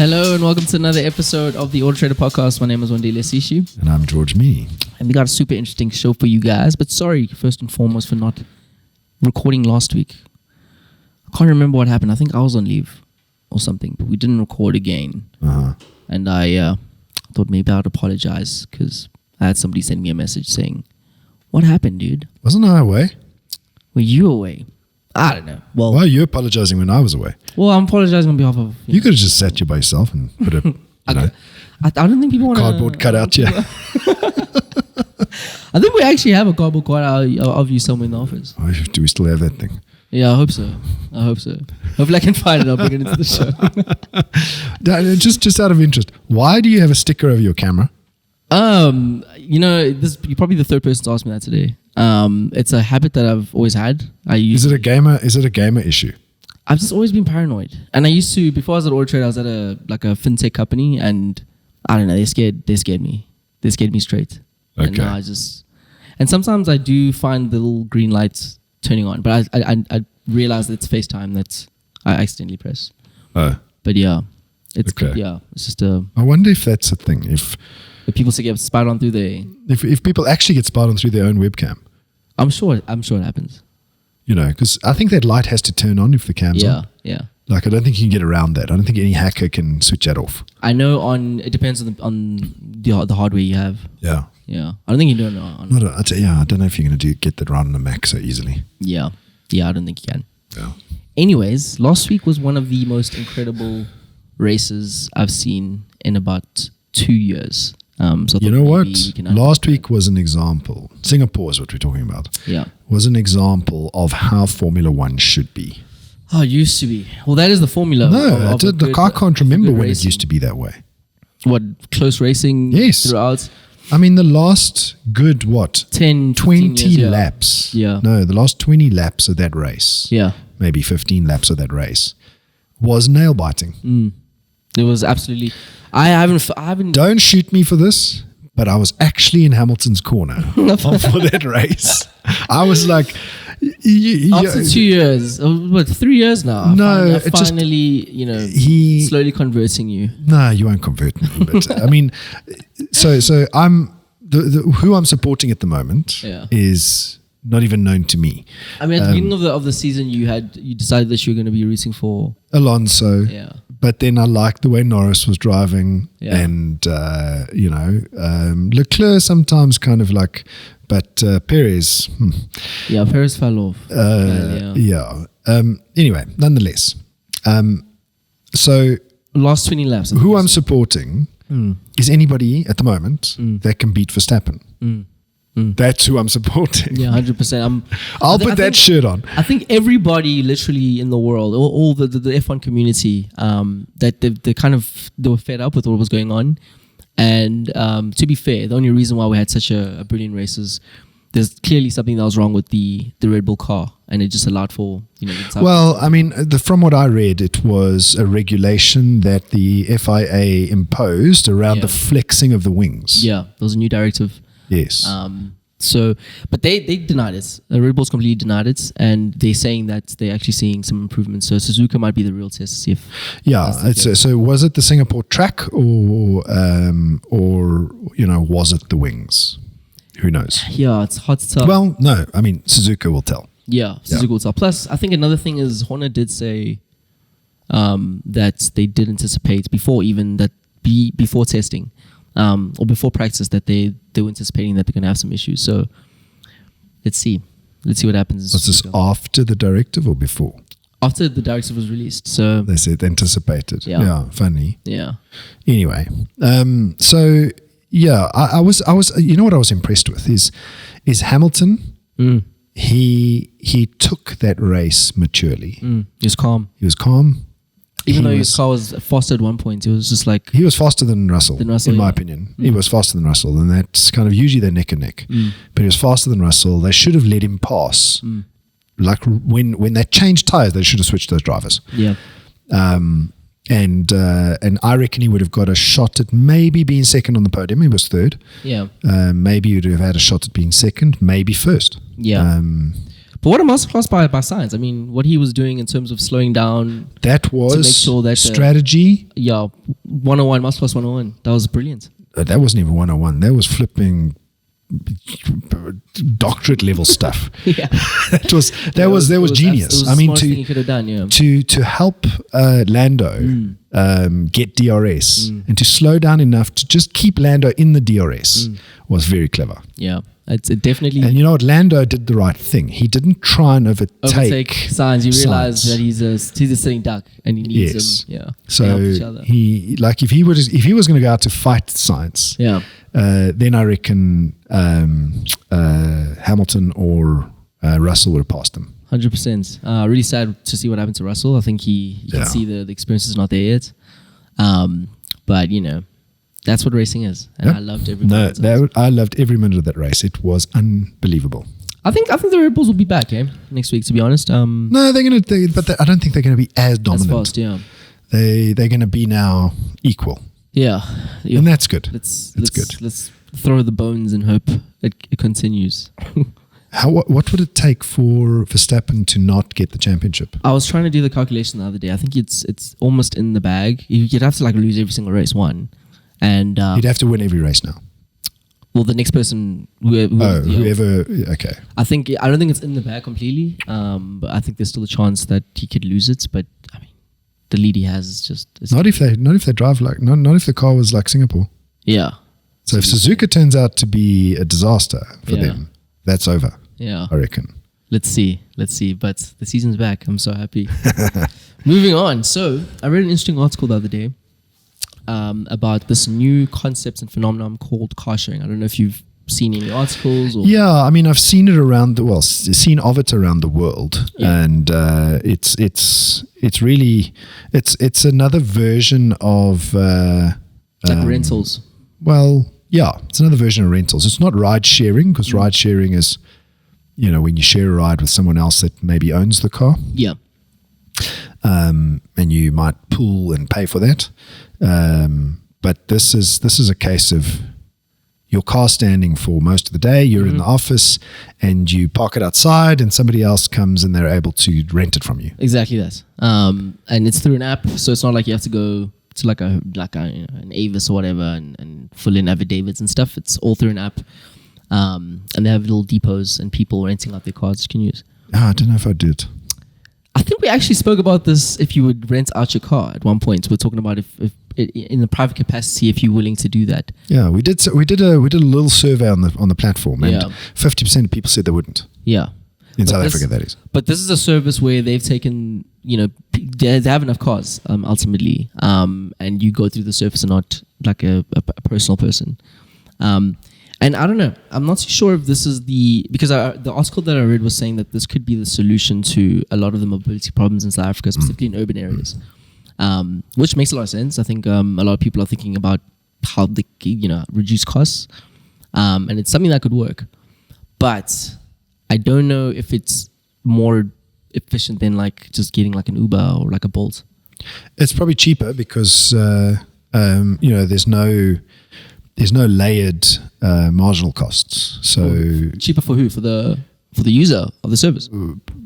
Hello and welcome to another episode of the AutoTrader Podcast. My name is Wandile Sishi. And I'm George Mienie. And we got a super interesting show for you guys. But sorry, first and foremost, for not recording last week. I can't remember what happened. I think I was on leave or something. But we didn't record again. And I thought maybe I'd apologize because I had somebody send me a message saying, "What happened, dude? Wasn't I away? Were you away?" I don't know. Why are you apologizing when I was away? Well, I'm apologizing on behalf of... You could have just sat you by yourself and put a I don't think people want cardboard cutout here. I think we actually have a cardboard cutout of you somewhere in the office. Oh, do we still have that thing? Yeah, I hope so. Hopefully I can find it. I'll bring it into the show. Just out of interest, why do you have a sticker over your camera? You're probably the third person to ask me that today. It's a habit that I've always had. Is it a gamer issue? I've just always been paranoid. And I used to, before I was at AutoTrader, I was at a fintech company, and I don't know, they scared me. They scared me straight. Okay. And now and sometimes I do find the little green lights turning on, but I realize that it's FaceTime that I accidentally press. Oh. But yeah, it's okay. Yeah, it's just a... I wonder if that's a thing. If people get spied on through if people actually get spied on through their own webcam. I'm sure it happens. You know, because I think that light has to turn on if the cam's on. Yeah. Like, I don't think you can get around that. I don't think any hacker can switch that off. I know it depends on the hardware you have. Yeah. Yeah. I don't think you do it on. I don't know if you're going to get that right on the Mac so easily. Yeah. Yeah, I don't think you can. Yeah. Anyways, last week was one of the most incredible races I've seen in about 2 years. So you know what? Last week was an example. Singapore is what we're talking about. Yeah. Was an example of how Formula One should be. Oh, it used to be. Well, that is the formula. No, I can't remember when it used to be that way. What, close racing? Yes. Throughout? I mean, the last good, 20 years, laps. Yeah. No, the last 20 laps of that race. Yeah. Maybe 15 laps of that race was nail biting. It was absolutely... I haven't. Don't shoot me for this, but I was actually in Hamilton's corner for that race. I was like, after 2 years, 3 years now. No, finally, slowly converting you. No, you won't convert me. But I mean, so I'm who I'm supporting at the moment is not even known to me. I mean, at the beginning of the season, you decided that you were going to be rooting for Alonso. Yeah. But then I liked the way Norris was driving, and Leclerc sometimes kind of like, but Perez. Yeah, Perez fell off. Anyway, nonetheless, so last 20 laps. Who I'm supporting is anybody at the moment that can beat Verstappen. That's who I'm supporting. Yeah, 100%. I'll put that shirt on. I think everybody literally in the world, all the F1 community, that they were fed up with what was going on. And to be fair, the only reason why we had such a brilliant race is there's clearly something that was wrong with the Red Bull car, and it just allowed for Well, I mean, from what I read, it was a regulation that the FIA imposed around the flexing of the wings. Yeah, there was a new directive. Yes. But they denied it. Red Bull's completely denied it, and they're saying that they're actually seeing some improvements. So Suzuka might be the real test to see if. Yeah. So was it the Singapore track, or was it the wings? Who knows? Yeah, it's hard to tell. Well, no. I mean, Suzuka will tell. Yeah, Suzuka will tell. Plus, I think another thing is Honda did say that they did anticipate before testing. Or before practice, that they were anticipating that they're going to have some issues. So let's see what happens. Was this after the directive or before? After the directive was released. So they said anticipated. Yeah, funny. Yeah. Anyway, so yeah, I was. You know what I was impressed with is Hamilton. He took that race maturely. He was calm. Even though his car was faster at one point, it was just like... He was faster than Russell, in my opinion. He was faster than Russell, and that's kind of usually they're neck and neck. But he was faster than Russell. They should have let him pass. Like when they changed tires, they should have switched those drivers. Yeah. And I reckon he would have got a shot at maybe being second on the podium. He was third. Yeah. Maybe he would have had a shot at being second, maybe first. Yeah. But what a masterclass by science. I mean, what he was doing in terms of slowing down. That was to make sure that strategy. 101, masterclass 101. That was brilliant. That wasn't even 101. That was flipping doctorate level stuff. Yeah. that was genius. I mean, thing you could have done, yeah. to help Lando get DRS and to slow down enough to just keep Lando in the DRS was very clever. Yeah. It definitely. And you know what? Lando did the right thing. He didn't try and overtake Sainz. You realize that he's a sitting duck and he needs him. Yeah. So he if he was going to go out to fight Sainz, then I reckon Hamilton or Russell would have passed him. 100%. Really sad to see what happened to Russell. I think you can see the experience is not there yet. But you know. That's what racing is, and I loved every minute. I loved every minute of that race. It was unbelievable. I think the Red Bulls will be back, next week. To be honest, no, they're going to. But I don't think they're going to be as dominant. As fast, yeah. They're going to be now equal. Yeah, and that's good. That's good. Let's throw the bones and hope it continues. What would it take for Verstappen to not get the championship? I was trying to do the calculation the other day. I think it's almost in the bag. You'd have to lose every single race, one. And you'd have to win every race now. Well, the next person, whoever. Okay. I don't think it's in the bag completely. But I think there's still a chance that he could lose it. But I mean, the lead he has is just not if they drive not if the car was like Singapore. Yeah. So if Suzuka turns out to be a disaster for them, that's over. Yeah. I reckon. Let's see. But the season's back. I'm so happy. Moving on. So I read an interesting article the other day. About this new concept and phenomenon called car sharing. I don't know if you've seen any articles. Yeah, I mean, I've seen it around seen of it around the world, and it's really another version of like rentals. Well, yeah, it's another version of rentals. It's not ride sharing because ride sharing is, when you share a ride with someone else that maybe owns the car. Yeah. And you might pool and pay for that. But this is a case of your car standing for most of the day. You're in the office and you park it outside and somebody else comes and they're able to rent it from you. Exactly that. And it's through an app. So it's not like you have to go to like an Avis or whatever and fill in affidavits and stuff. It's all through an app. And they have little depots and people renting out their cars you can use. I don't know if I did. I think we actually spoke about this. If you would rent out your car at one point, we're talking about if in the private capacity, if you're willing to do that. Yeah, we did a little survey on the platform, and 50% of people said they wouldn't. Yeah, in South Africa, that is. But this is a service where they've taken, they have enough cars ultimately, and you go through the service and not like a personal person. And I don't know. I'm not too sure if this is because the article that I read was saying that this could be the solution to a lot of the mobility problems in South Africa, specifically in urban areas, which makes a lot of sense. I think a lot of people are thinking about how they reduce costs, and it's something that could work. But I don't know if it's more efficient than like just getting like an Uber or like a Bolt. It's probably cheaper because there's no layered marginal costs. So cheaper for who? For the user of the service?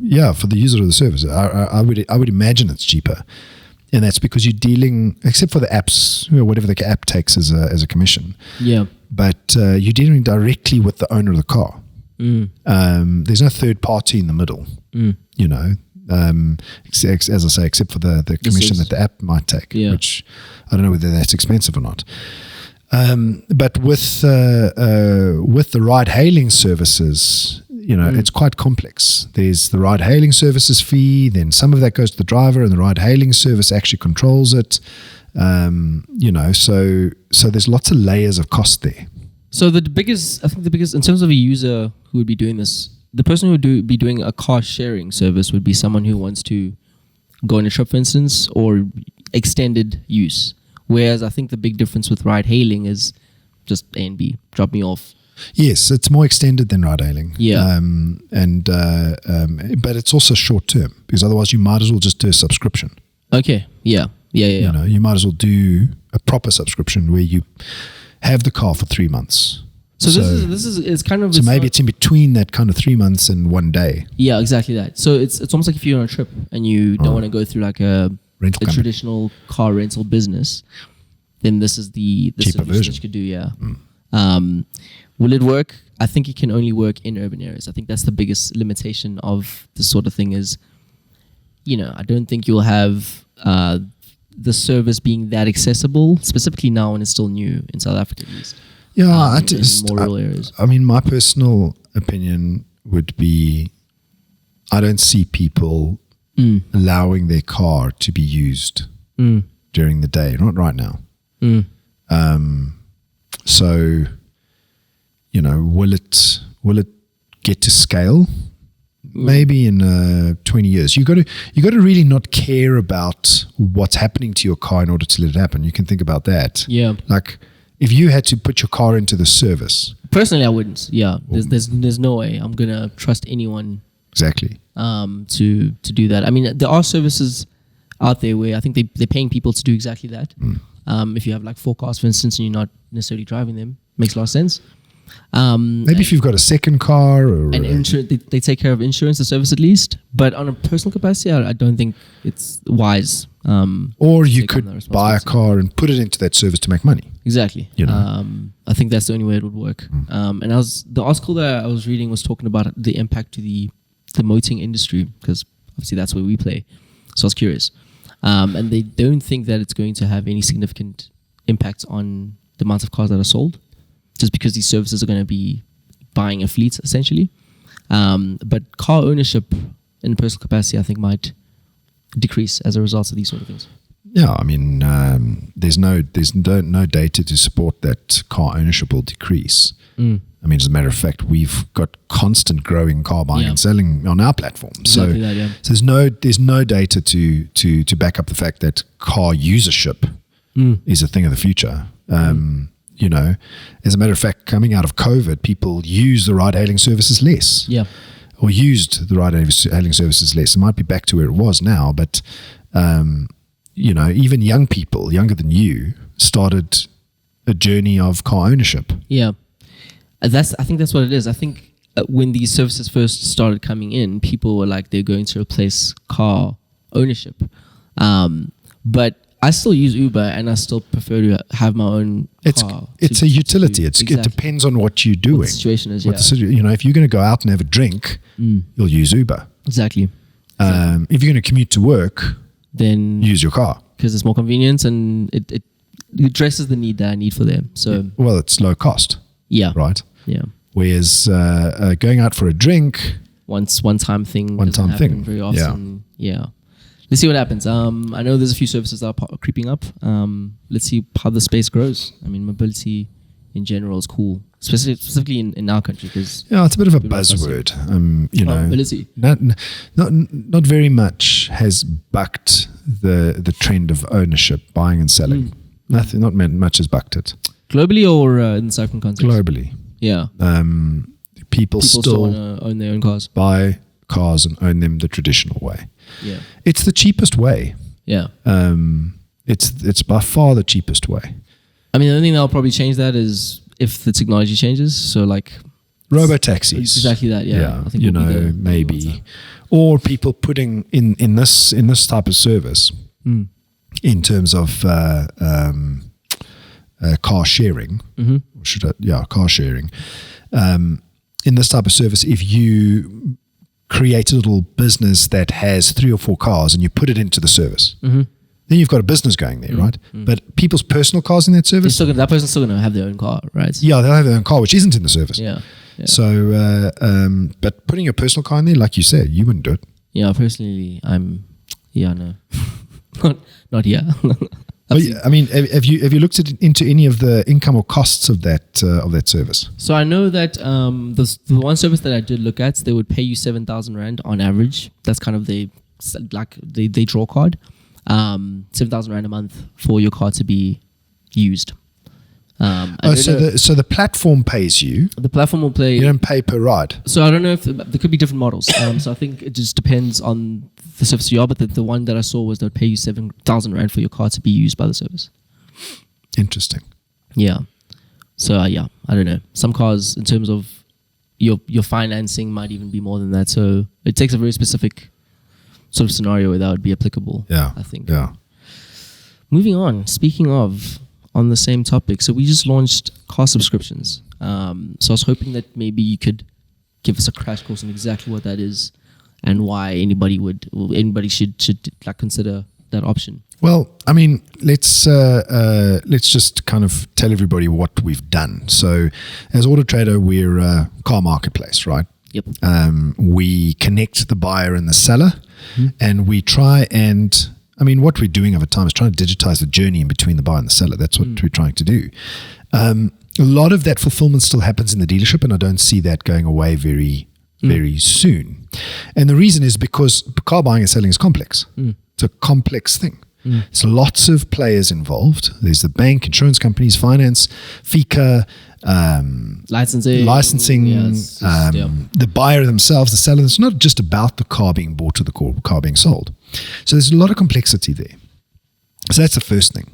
Yeah, for the user of the service. I would imagine it's cheaper, and that's because you're dealing, except for the apps, whatever the app takes as a commission. Yeah. But you're dealing directly with the owner of the car. There's no third party in the middle. As I say, except for the commission that the app might take, which I don't know whether that's expensive or not. But with the ride-hailing services, it's quite complex. There's the ride-hailing services fee, then some of that goes to the driver, and the ride-hailing service actually controls it. So there's lots of layers of cost there. So the biggest, in terms of a user who would be doing this, the person who would be doing a car sharing service would be someone who wants to go on a trip, for instance, or extended use. Whereas I think the big difference with ride-hailing is just A and B, drop me off. Yes, it's more extended than ride-hailing. Yeah. But it's also short-term, because otherwise you might as well just do a subscription. Okay, yeah. You might as well do a proper subscription where you have the car for 3 months. So this is it's kind of so maybe it's in between that kind of 3 months and 1 day. Yeah, exactly that. So it's almost like if you're on a trip and you don't want to go through like a traditional car rental business, then this is the cheaper version that you could do. Yeah. Will it work? I think it can only work in urban areas. I think that's the biggest limitation of this sort of thing is, I don't think you'll have the service being that accessible, specifically now when it's still new in South Africa at least. Yeah, in more rural areas. I mean, my personal opinion would be I don't see people allowing their car to be used during the day, not right now. So, will it get to scale? Maybe in 20 years. You got to really not care about what's happening to your car in order to let it happen. You can think about that. Yeah. Like if you had to put your car into the service. Personally, I wouldn't. Yeah. There's no way I'm gonna trust anyone. Exactly. To do that. I mean, there are services out there where I think they're paying people to do exactly that. If you have like 4 cars, for instance, and you're not necessarily driving them, makes a lot of sense. Maybe if you've got a second car or they take care of insurance, the service at least. But on a personal capacity, I don't think it's wise. Or you could buy a car and put it into that service to make money. Exactly. I think that's the only way it would work. And the article that I was reading was talking about the impact to the motoring industry, because obviously that's where we play. So I was curious. And they don't think that it's going to have any significant impact on the amount of cars that are sold, just because these services are going to be buying a fleet essentially. But car ownership in personal capacity, I think, might decrease as a result of these sort of things. Yeah, I mean, there's no data to support that car ownership will decrease. I mean, as a matter of fact, we've got constant growing car buying and selling on our platform. Exactly so there's no data to back up the fact that car usership is a thing of the future. As a matter of fact, coming out of COVID, people use the ride-hailing services less. Yeah. Or used the ride-hailing services less. It might be back to where it was now, but even young people, younger than you, started a journey of car ownership. Yeah. I think that's what it is. I think when these services first started coming in, people were like, they're going to replace car ownership. But I still use Uber, and I still prefer to have my own car. It's a utility. It depends on what you're doing. What the situation is, if you're going to go out and have a drink, you'll use Uber. Exactly. If you're going to commute to work, then use your car. Because it's more convenient, and it addresses the need that I need for them. So it's low cost. Yeah. Right? Yeah. Whereas going out for a drink... One-time thing. Very often. Yeah. Let's see what happens. I know there's a few services that are creeping up. Let's see how the space grows. I mean, mobility in general is cool, specifically in our country. Cause it's a bit of a buzzword. Mobility. Not very much has bucked the trend of ownership, buying and selling. Nothing, not much has bucked it. Globally or in the South African context? Globally. Yeah. People still want to own their own cars. Buy cars and own them the traditional way. Yeah. It's the cheapest way. Yeah. It's by far the cheapest way. I mean, the only thing that'll probably change that is if the technology changes. So like robo-taxis. Exactly that. Yeah. I think maybe, or people putting in this type of service in terms of car sharing. Car sharing. In this type of service, if you create a little business that has 3 or 4 cars and you put it into the service, then you've got a business going there, right? But people's personal cars in that service, that person's still going to have their own car, right? Yeah, they'll have their own car, which isn't in the service. Yeah. So, but putting your personal car in there, like you said, you wouldn't do it. Yeah, personally, no, not here. But, I mean, have you looked into any of the income or costs of that service? So I know that the one service that I did look at, they would pay you 7,000 Rand on average. That's kind of they draw card. 7,000 Rand a month for your car to be used. So the platform pays you. The platform will pay. You don't pay per ride. So I don't know if there could be different models. So I think it just depends on the service you are. But the one that I saw was they would pay you 7,000 Rand for your car to be used by the service. Interesting. Yeah. So yeah, I don't know. Some cars, in terms of your financing, might even be more than that. So it takes a very specific sort of scenario where that would be applicable. Yeah, I think. Yeah. Moving on. Speaking of, on the same topic, so we just launched car subscriptions. So I was hoping that maybe you could give us a crash course on exactly what that is and why anybody should like consider that option. Well, I mean, let's just kind of tell everybody what we've done. So, as AutoTrader, we're a car marketplace, right? Yep. We connect the buyer and the seller, and we try and, I mean, what we're doing over time is trying to digitize the journey in between the buyer and the seller. That's what we're trying to do. A lot of that fulfillment still happens in the dealership, and I don't see that going away very soon. And the reason is because car buying and selling is complex. It's a complex thing. There's lots of players involved. There's the bank, insurance companies, finance, FICA, licensing, the buyer themselves, the seller. It's not just about the car being bought or the car being sold. So there's a lot of complexity there. So that's the first thing.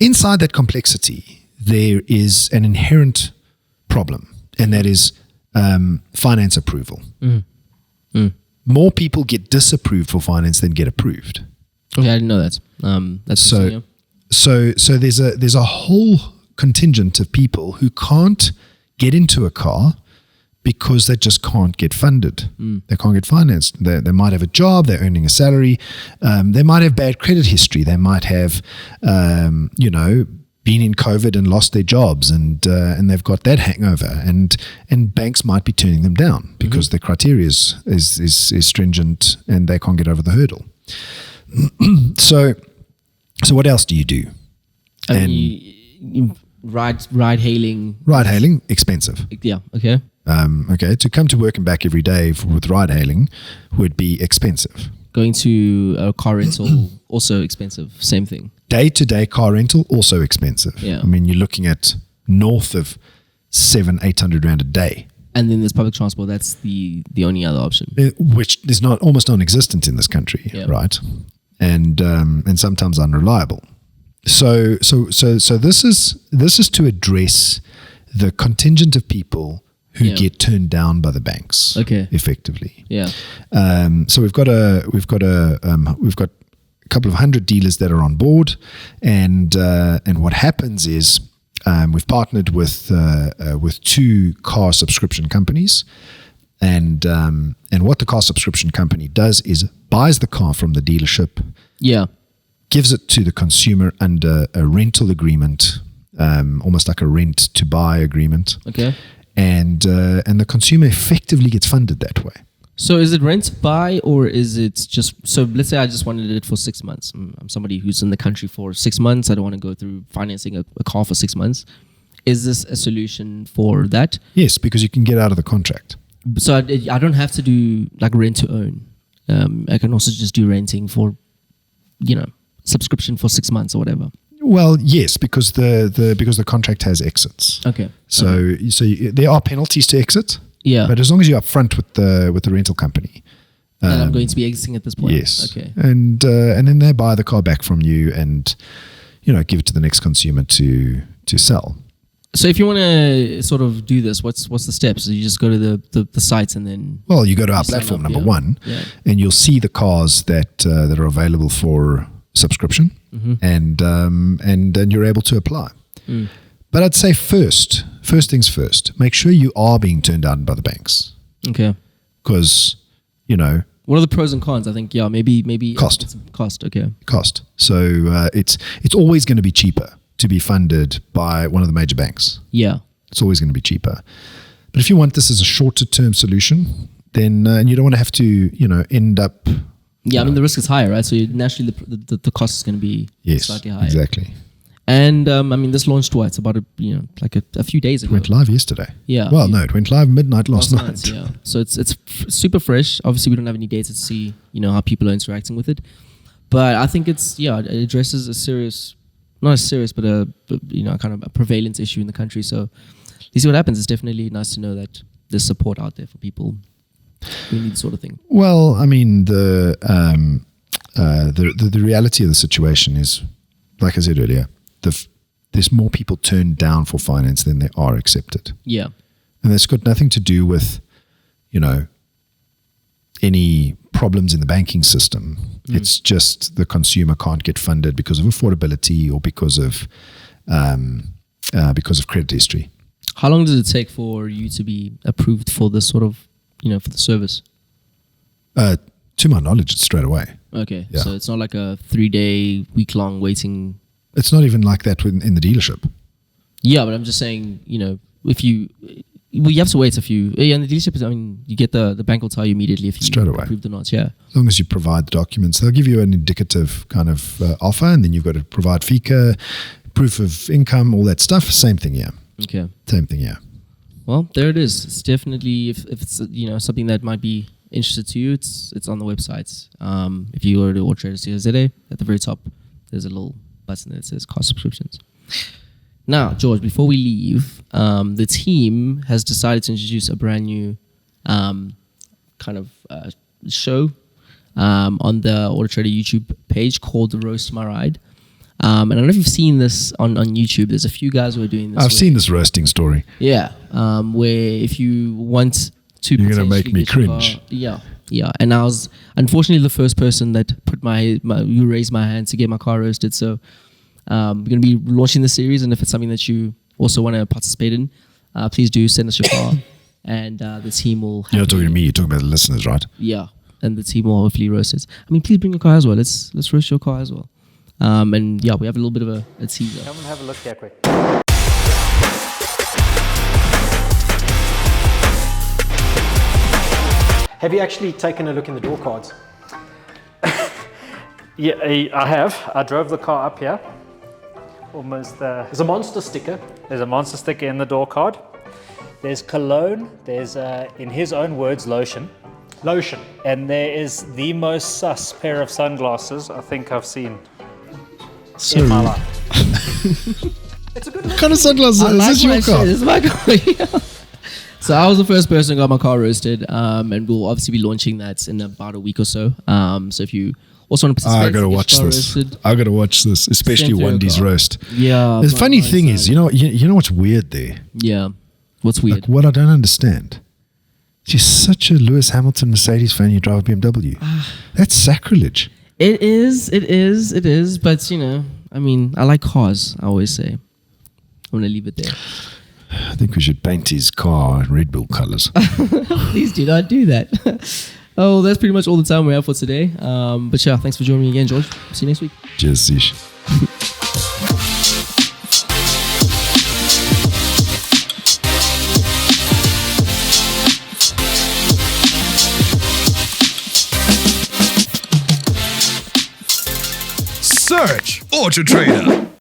Inside that complexity, there is an inherent problem, and that is finance approval. More people get disapproved for finance than get approved. Okay, I didn't know that. That's so there's a whole contingent of people who can't get into a car because they just can't get funded. They can't get financed. They might have a job, they're earning a salary, they might have bad credit history, they might have, been in COVID and lost their jobs, and they've got that hangover, and banks might be turning them down because the criteria is stringent and they can't get over the hurdle. So what else do you do? Ride hailing. Ride hailing, expensive. Yeah. Okay. Okay. To come to work and back every day with ride hailing would be expensive. Going to a car rental, also expensive. Same thing. Day-to-day car rental, also expensive. Yeah. I mean, you're looking at north of 700-800 rand a day. And then there's public transport. That's the only other option. Which is almost non-existent in this country, right? And sometimes unreliable. So this is to address the contingent of people who get turned down by the banks. Okay. Effectively. Yeah. So we've got a couple of hundred dealers that are on board, and what happens is we've partnered with 2 car subscription companies, and what the car subscription company does is buys the car from the dealership, gives it to the consumer under a rental agreement, almost like a rent to buy agreement. Okay. And the consumer effectively gets funded that way. So is it rent to buy, or is it just, so let's say I just wanted it for 6 months. I'm somebody who's in the country for 6 months. I don't want to go through financing a car for 6 months. Is this a solution for that? Yes, because you can get out of the contract. So I don't have to do like rent to own. I can also just do renting for, subscription for 6 months or whatever. Well, yes, because the contract has exits. Okay. So there are penalties to exit. Yeah. But as long as you're upfront with the rental company. And I'm going to be exiting at this point. Yes. Okay. And then they buy the car back from you and give it to the next consumer to sell. So if you want to sort of do this, what's the steps? So you just go to the sites and then. Well, you go to our platform, number one, and you'll see the cars that are available for subscription, and then you're able to apply. But I'd say first things first, make sure you are being turned down by the banks. Okay. Because, what are the pros and cons? I think, maybe cost. Okay. Cost. So it's always going to be cheaper to be funded by one of the major banks. Yeah. It's always going to be cheaper. But if you want this as a shorter term solution, then and you don't want to have to, end up. Yeah, I mean the risk is higher, right? So naturally the cost is going to be slightly higher. Exactly. And this launched it's about a few days ago. It went live yesterday. Yeah. Well, no, it went live midnight last night. Yeah. So it's super fresh. Obviously, we don't have any data to see how people are interacting with it, but I think it addresses a serious, not as serious, but a kind of a prevalence issue in the country. So you see what happens. It's definitely nice to know that there's support out there for people who need this sort of thing. Well, I mean the reality of the situation is, like I said earlier, there's more people turned down for finance than there are accepted. Yeah. And that's got nothing to do with, any problems in the banking system. It's just the consumer can't get funded because of affordability or because of credit history. How long does it take for you to be approved for this sort of, for the service? To my knowledge, it's straight away. Okay. Yeah. So it's not like a 3-day, week-long waiting. It's not even like that in the dealership. Yeah, but I'm just saying, if you have to wait a few. Yeah, in the dealership, you get the bank will tell you immediately if you straight away approved or not. Yeah. As long as you provide the documents, they'll give you an indicative kind of offer, and then you've got to provide FICA, proof of income, all that stuff. Same thing, yeah. Okay. Same thing, yeah. Well, there it is. It's definitely if it's something that might be interested to you, it's on the website. If you go to AutoTrader at the very top, there's a little button that says car subscriptions. Now, George, before we leave, the team has decided to introduce a brand new show on the AutoTrader YouTube page called RoastMyRide. And I don't know if you've seen this on YouTube. There's a few guys who are doing this. I've seen this roasting story. Yeah. Where if you want to... You're going to make me cringe. Yeah. And I was unfortunately the first person that you raised my hand to get my car roasted. So we're going to be launching the series. And if it's something that you also want to participate in, please do send us your car. And the team will... You're not talking to me. You're talking about the listeners, right? Yeah. And the team will hopefully roast it. Please bring your car as well. Let's roast your car as well. And yeah, we have a little bit of a teaser. Come and have a look here quick. Have you actually taken a look in the door cards? Yeah, I have. I drove the car up here. Almost there's a monster sticker. There's a monster sticker in the door card. There's cologne. There's, in his own words, lotion. And there is the most sus pair of sunglasses I think I've seen. So in my life. It's a good look. What kind of sunglasses? Is this your car? This is my car. So I was the first person who got my car roasted, and we'll obviously be launching that in about a week or so. So if you also want to participate, I gotta watch this. I gotta watch this, especially Wandi's roast. Yeah. The funny thing is, you know what's weird there? Yeah. What's weird? Like, what I don't understand. You're such a Lewis Hamilton Mercedes fan. You drive a BMW. That's sacrilege. It is. But I like cars. I always say. I'm gonna leave it there. I think we should paint his car Red Bull colors. Please do not do that. Oh, that's pretty much all the time we have for today. But yeah, thanks for joining me again, George. See you next week. Cheers, Sish. Search AutoTrader.